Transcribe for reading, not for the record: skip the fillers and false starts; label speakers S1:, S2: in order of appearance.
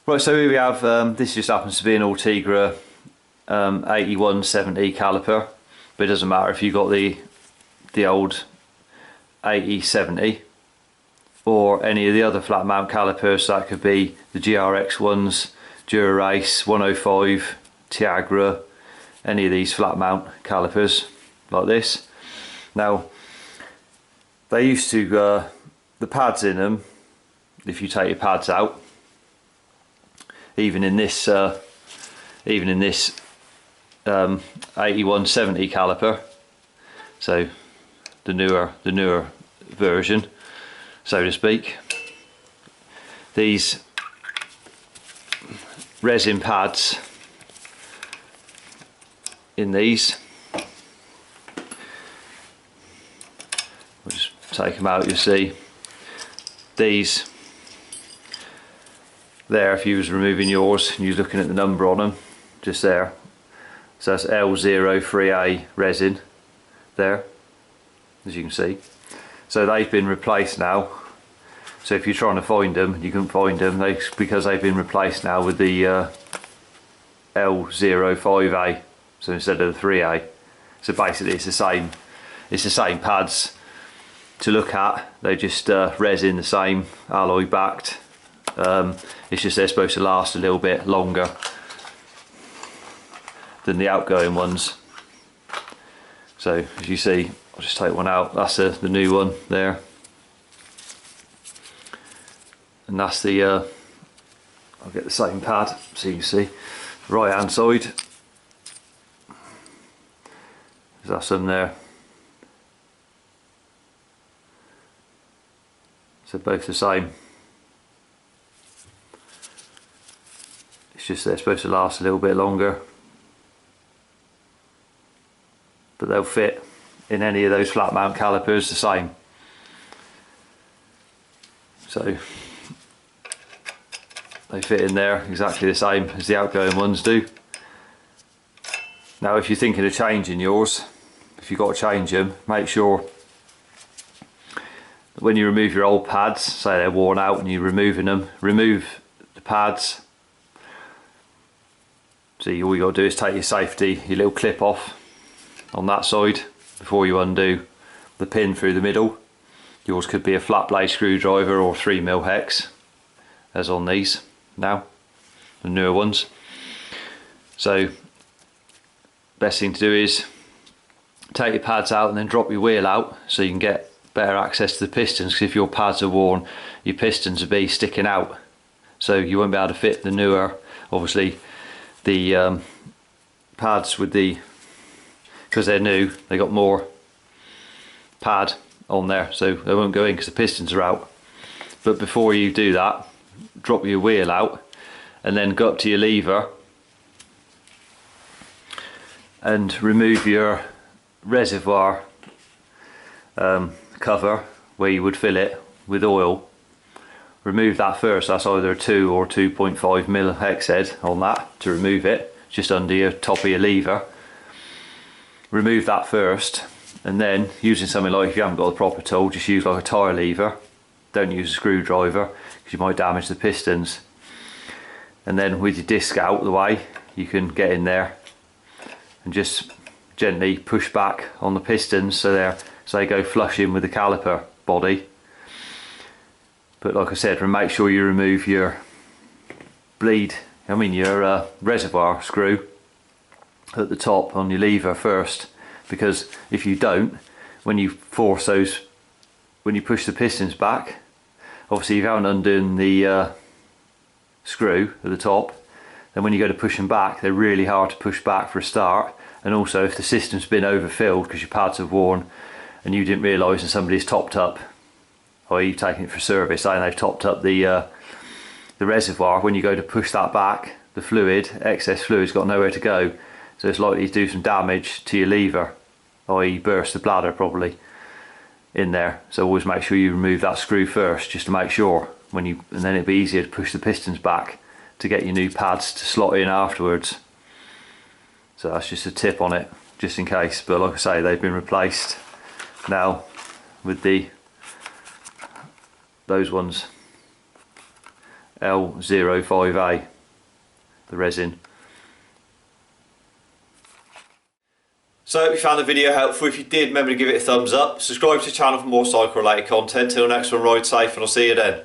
S1: Right, so here we have, this just happens to be an Ultegra 8170 caliper, but it doesn't matter if you got the old 8070 or any of the other flat mount calipers. That could be the GRX ones, Dura-Race, 105, Tiagra, any of these flat mount calipers like this. Now they used to, the pads in them, if you take your pads out, even in this 8170 caliper, so the newer version, so to speak, these resin pads in these, we'll just take them out. You see these there, if you was removing yours and you're looking at the number on them, just there, so that's L03A resin there, as you can see. So they've been replaced now, so if you're trying to find them, you couldn't find them, because they've been replaced now with the L05A, so instead of the 3A. So basically it's the same pads to look at, they just resin, the same, alloy backed. It's just they're supposed to last a little bit longer than the outgoing ones. So as you see, I'll just take one out, that's the new one there, and that's the I'll get the same pad so you can see right hand side, that's them there. So both the same. It's just they're supposed to last a little bit longer, but they'll fit in any of those flat mount calipers the same. So they fit in there exactly the same as the outgoing ones do. Now if you're thinking of changing yours, if you've got to change them, make sure that when you remove your old pads, say they're worn out and you're removing them, remove the pads. So all you got to do is take your safety, your little clip off on that side before you undo the pin through the middle. Yours could be a flat blade screwdriver or 3mm hex, as on these now, the newer ones. So best thing to do is take your pads out and then drop your wheel out so you can get better access to the pistons, because if your pads are worn, your pistons will be sticking out, so you won't be able to fit the newer, obviously the pads with the, because they're new, they got more pad on there, so they won't go in because the pistons are out. But before you do that, drop your wheel out and then go up to your lever and remove your reservoir cover where you would fill it with oil. Remove that first, that's either a 2 or 2.5mm hex head on that to remove it, just under your top of your lever. Remove that first, and then using something like, if you haven't got the proper tool, just use like a tyre lever, don't use a screwdriver because you might damage the pistons. And then with your disc out the way, you can get in there and just gently push back on the pistons so they go flush in with the caliper body. But like I said, make sure you remove your your reservoir screw at the top on your lever first, because if you don't, when you push the pistons back, obviously if you haven't undone the screw at the top, then when you go to push them back, they're really hard to push back for a start. And also if the system's been overfilled because your pads have worn and you didn't realise and somebody's topped up, or you've taken it for service and they've topped up the reservoir, when you go to push that back, the excess fluid's got nowhere to go, so it's likely to do some damage to your lever, i.e. burst the bladder probably in there. So always make sure you remove that screw first, just to make sure, and then it'll be easier to push the pistons back to get your new pads to slot in afterwards. So that's just a tip on it, just in case. But like I say, they've been replaced now with those ones L05A, the resin. So I hope you found the video helpful. If you did, remember to give it a thumbs up. Subscribe to the channel for more cycle related content. Till next one, ride safe and I'll see you then.